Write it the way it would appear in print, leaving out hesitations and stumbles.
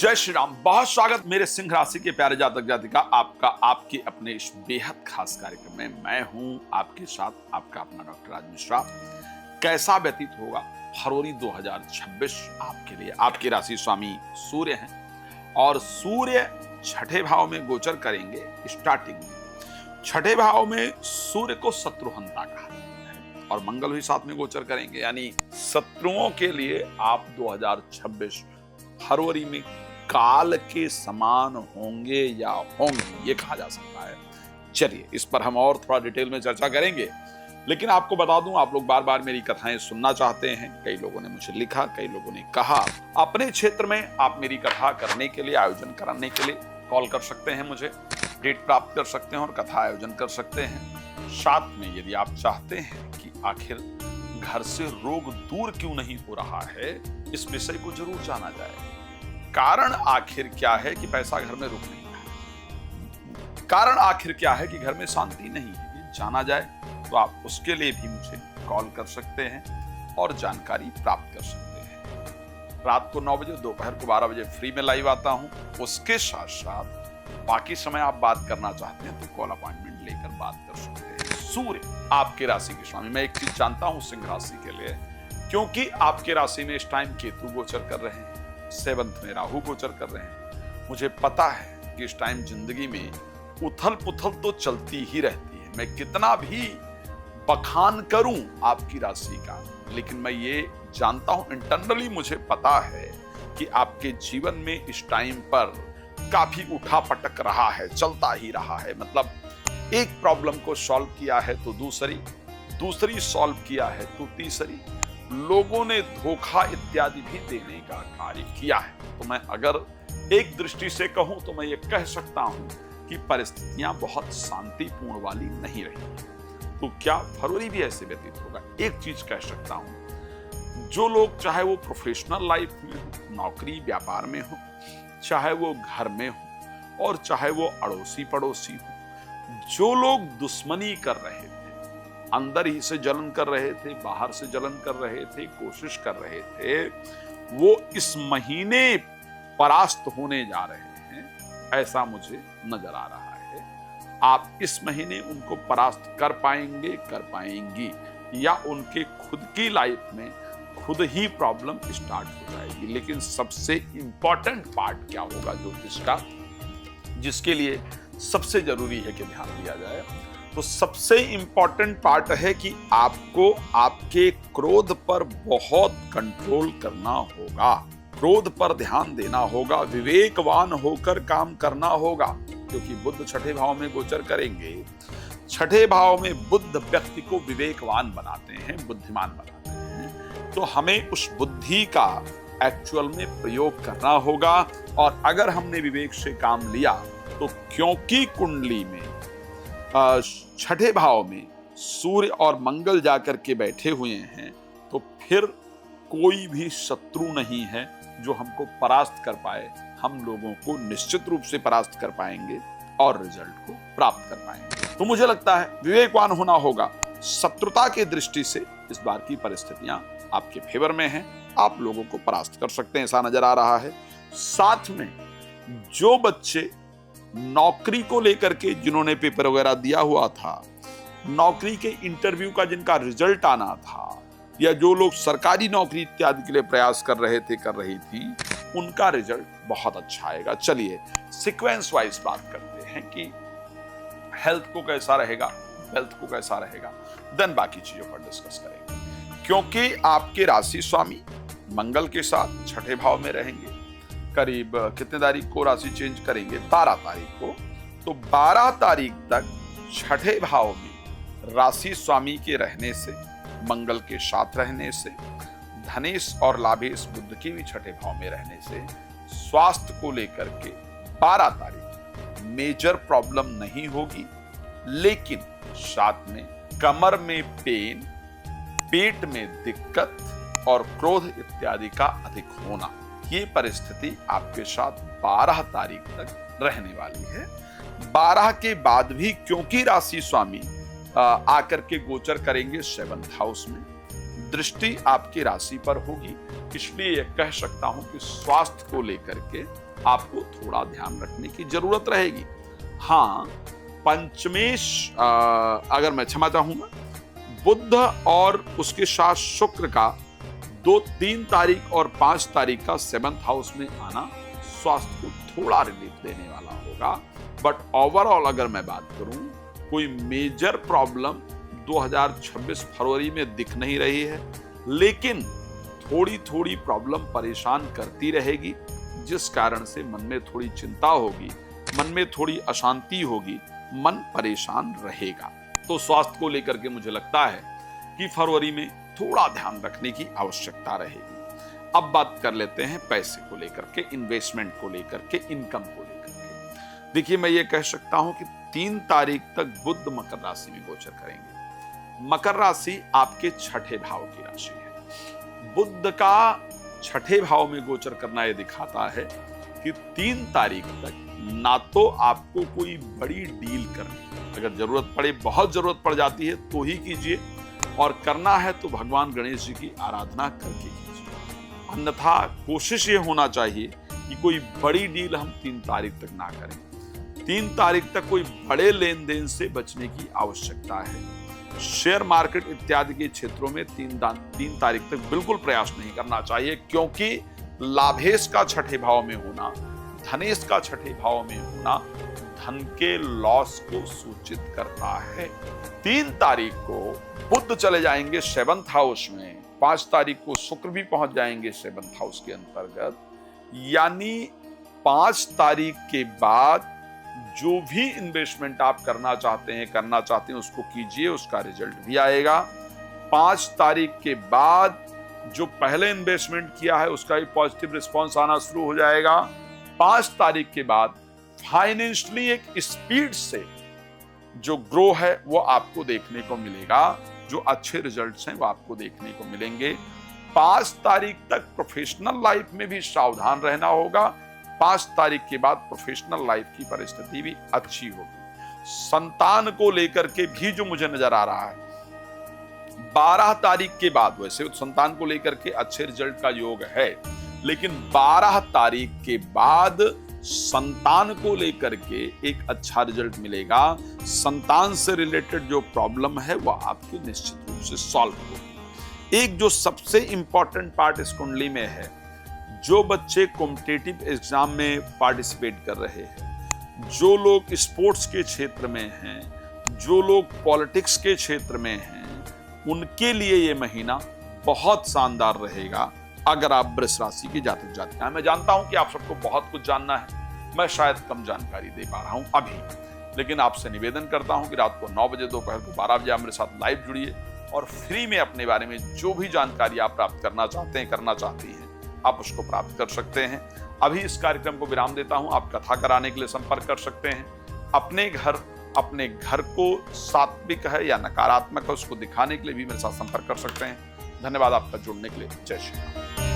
जय श्री राम। बहुत स्वागत मेरे सिंह राशि के प्यारे जातक जातिका आपका आपके अपने इस बेहद खास कार्यक्रम में। मैं हूं आपके साथ आपका अपना डॉक्टर राज मिश्रा। कैसा व्यतीत होगा फरवरी 2026 आपके लिए? आपके राशि स्वामी सूर्य हैं और सूर्य छठे भाव में गोचर करेंगे। स्टार्टिंग में छठे भाव में सूर्य को शत्रुहंता कहा जाता है और मंगल भी साथ में गोचर करेंगे, यानी शत्रुओं के लिए आप 2026 फरवरी में काल के समान होंगे या होंगे, ये कहा जा सकता है। चलिए इस पर हम और थोड़ा डिटेल में चर्चा करेंगे, लेकिन आपको बता दूं, आप लोग बार बार मेरी कथाएं सुनना चाहते हैं। कई लोगों ने मुझे लिखा, कई लोगों ने कहा अपने क्षेत्र में आप मेरी कथा करने के लिए, आयोजन कराने के लिए कॉल कर सकते हैं, मुझे डेट प्राप्त कर सकते हैं और कथा आयोजन कर सकते हैं। साथ में यदि आप चाहते हैं कि आखिर घर से रोग दूर क्यों नहीं हो रहा है, इस विषय को जरूर जाना जाए। कारण आखिर क्या है कि पैसा घर में रुक नहीं रहा है, कारण आखिर क्या है कि घर में शांति नहीं है, ये जाना जाए तो आप उसके लिए भी मुझे कॉल कर सकते हैं और जानकारी प्राप्त कर सकते हैं। रात को 9 बजे, दोपहर को 12 बजे फ्री में लाइव आता हूं। उसके साथ साथ बाकी समय आप बात करना चाहते हैं तो कॉल अपॉइंटमेंट लेकर बात कर सकते हैं। सूर्य आपके राशि के स्वामी, मैं एक चीज जानता हूं सिंह राशि के लिए, क्योंकि आपके राशि में इस टाइम केतु गोचर कर रहे हैं, 7th में राहु गोचर कर रहे हैं। मुझे पता है कि इस टाइम जिंदगी में उथल पुथल तो चलती ही रहती है। मैं कितना भी बखान करूं आपकी राशि का, लेकिन मैं ये जानता हूं, इंटरनली मुझे पता है कि आपके जीवन में इस टाइम पर काफी उठा पटक रहा है, चलता ही रहा है। मतलब एक प्रॉब्लम को सॉल्व किया है तो दूसरी सॉल्व किया है तो तीसरी, लोगों ने धोखा इत्यादि भी देने का कार्य किया है। तो मैं अगर एक दृष्टि से कहूं तो मैं ये कह सकता हूं कि परिस्थितियां बहुत शांतिपूर्ण वाली नहीं रही। तो क्या फरवरी भी ऐसे व्यतीत होगा? एक चीज कह सकता हूं, जो लोग चाहे वो प्रोफेशनल लाइफ में हो, नौकरी व्यापार में हो, चाहे वो घर में हो और चाहे वो अड़ोसी पड़ोसी हो, जो लोग दुश्मनी कर रहे थे, अंदर ही से जलन कर रहे थे, बाहर से जलन कर रहे थे, कोशिश कर रहे थे, वो इस महीने परास्त होने जा रहे हैं, ऐसा मुझे नजर आ रहा है। आप इस महीने उनको परास्त कर पाएंगे, कर पाएंगी, या उनके खुद की लाइफ में खुद ही प्रॉब्लम स्टार्ट हो जाएगी। लेकिन सबसे इंपॉर्टेंट पार्ट क्या होगा ज्योतिष का, जिसके लिए सबसे जरूरी है कि ध्यान दिया जाए, तो सबसे इंपॉर्टेंट पार्ट है कि आपको आपके क्रोध पर बहुत कंट्रोल करना होगा, क्रोध पर ध्यान देना होगा, विवेकवान होकर काम करना होगा, क्योंकि बुध छठे भाव में गोचर करेंगे। छठे भाव में बुध व्यक्ति को विवेकवान बनाते हैं, बुद्धिमान बनाते हैं। तो हमें उस बुद्धि का एक्चुअल में प्रयोग करना होगा। और अगर हमने विवेक से काम लिया तो, क्योंकि कुंडली में छठे भाव में सूर्य और मंगल जाकर के बैठे हुए हैं, तो फिर कोई भी शत्रु नहीं है जो हमको परास्त कर पाए। हम लोगों को निश्चित रूप से परास्त कर पाएंगे और रिजल्ट को प्राप्त कर पाएंगे। तो मुझे लगता है विवेकवान होना होगा। शत्रुता की दृष्टि से इस बार की परिस्थितियां आपके फेवर में हैं, आप लोगों को परास्त कर सकते हैं, ऐसा नजर आ रहा है। साथ में जो बच्चे नौकरी को लेकर के, जिन्होंने पेपर वगैरह दिया हुआ था, नौकरी के इंटरव्यू का जिनका रिजल्ट आना था, या जो लोग सरकारी नौकरी इत्यादि के लिए प्रयास कर रहे थे, कर रही थी, उनका रिजल्ट बहुत अच्छा आएगा। चलिए सीक्वेंस वाइज बात करते हैं कि हेल्थ को कैसा रहेगा, वेल्थ को कैसा रहेगा, देन बाकी चीजों पर डिस्कस करेंगे। क्योंकि आपके राशि स्वामी मंगल के साथ छठे भाव में रहेंगे। करीब कितने तारीख को राशि चेंज करेंगे? 12 तारीख को। तो 12 तारीख तक छठे भाव में राशि स्वामी के रहने से, मंगल के साथ रहने से, धनेश और लाभेश बुध के भी छठे भाव में रहने से, स्वास्थ्य को लेकर के 12 तारीख मेजर प्रॉब्लम नहीं होगी। लेकिन साथ में कमर में पेन, पेट में दिक्कत और क्रोध इत्यादि का अधिक होना, ये परिस्थिति आपके साथ 12 तारीख तक रहने वाली है। 12 के बाद भी क्योंकि राशि स्वामी आकर के गोचर करेंगे 7th हाउस में, दृष्टि आपकी राशि पर होगी, इसलिए कह सकता हूं कि स्वास्थ्य को लेकर के आपको थोड़ा ध्यान रखने की जरूरत रहेगी। हाँ, पंचमेश अगर मैं क्षमा चाहूंगा, बुध और उसके साथ शुक्र का 2, 3 तारीख और 5 तारीख का 7th हाउस में आना स्वास्थ्य को थोड़ा रिलीफ देने वाला होगा। बट ओवरऑल अगर मैं बात करूं, कोई मेजर प्रॉब्लम 2026 फरवरी में दिख नहीं रही है, लेकिन थोड़ी थोड़ी प्रॉब्लम परेशान करती रहेगी, जिस कारण से मन में थोड़ी चिंता होगी, मन में थोड़ी अशांति होगी, मन परेशान रहेगा। तो स्वास्थ्य को लेकर के मुझे लगता है कि फरवरी में थोड़ा ध्यान रखने की आवश्यकता रहेगी। अब बात कर लेते हैं पैसे को लेकर के, इन्वेस्टमेंट को लेकर के, इनकम को लेकर के। देखिए, मैं ये कह सकता हूं कि 3 तारीख तक बुध मकर राशि में गोचर करेंगे। मकर राशि आपके छठे भाव की राशि है। बुध का छठे भाव में गोचर करना यह दिखाता है कि 3 तारीख तक ना तो आपको कोई बड़ी डील करनी, अगर जरूरत पड़े, बहुत जरूरत पड़ जाती है तो ही कीजिए, और करना है तो भगवान गणेश जी की आराधना करके कीजिए। अन्यथा कोशिश ये होना चाहिए कि कोई बड़ी डील हम 3 तारीख तक ना करें। 3 तारीख तक कोई बड़े लेन देन से बचने की आवश्यकता है। शेयर मार्केट इत्यादि के क्षेत्रों में 3 तारीख तक बिल्कुल प्रयास नहीं करना चाहिए, क्योंकि लाभेश का छठे भाव में होना, धनेश का छठे भाव में होना धन के लॉस को सूचित करता है। 3 तारीख को बुध चले जाएंगे 7th हाउस में, 5 तारीख को शुक्र भी पहुंच जाएंगे 7th हाउस के अंतर्गत। यानी 5 तारीख के बाद जो भी इन्वेस्टमेंट आप करना चाहते हैं उसको कीजिए, उसका रिजल्ट भी आएगा। 5 तारीख के बाद जो पहले इन्वेस्टमेंट किया है उसका भी पॉजिटिव रिस्पॉन्स आना शुरू हो जाएगा। 5 तारीख के बाद फाइनेंशियली एक स्पीड से जो ग्रो है वो आपको देखने को मिलेगा, जो अच्छे रिजल्ट्स हैं वो आपको देखने को मिलेंगे। 5 तारीख तक प्रोफेशनल लाइफ में भी सावधान रहना होगा। 5 तारीख के बाद प्रोफेशनल लाइफ की परिस्थिति भी अच्छी होगी। संतान को लेकर के भी जो मुझे नजर आ रहा है, 12 तारीख के बाद, वैसे संतान को लेकर के अच्छे रिजल्ट का योग है, लेकिन 12 तारीख के बाद संतान को लेकर के एक अच्छा रिजल्ट मिलेगा। संतान से रिलेटेड जो प्रॉब्लम है वह आपकी निश्चित रूप से सॉल्व होगी। एक जो सबसे इंपॉर्टेंट पार्ट इस कुंडली में है, जो बच्चे कॉम्पिटिटिव एग्जाम में पार्टिसिपेट कर रहे हैं, जो लोग स्पोर्ट्स के क्षेत्र में हैं, जो लोग पॉलिटिक्स के क्षेत्र में हैं, उनके लिए ये महीना बहुत शानदार रहेगा। अगर आप वृष राशि की जातक जातिका हैं, मैं जानता हूं कि आप सबको बहुत कुछ जानना है, मैं शायद कम जानकारी दे पा रहा हूं अभी, लेकिन आपसे निवेदन करता हूं कि रात को 9 बजे, दोपहर को 12 बजे आप मेरे साथ लाइव जुड़िए और फ्री में अपने बारे में जो भी जानकारी आप प्राप्त करना चाहती हैं आप उसको प्राप्त कर सकते हैं। अभी इस कार्यक्रम को विराम देता हूं। आप कथा कराने के लिए संपर्क कर सकते हैं। अपने घर को सात्विक है या नकारात्मक है उसको दिखाने के लिए भी मेरे साथ संपर्क कर सकते हैं। धन्यवाद आपका जुड़ने के लिए। जय श्री राम।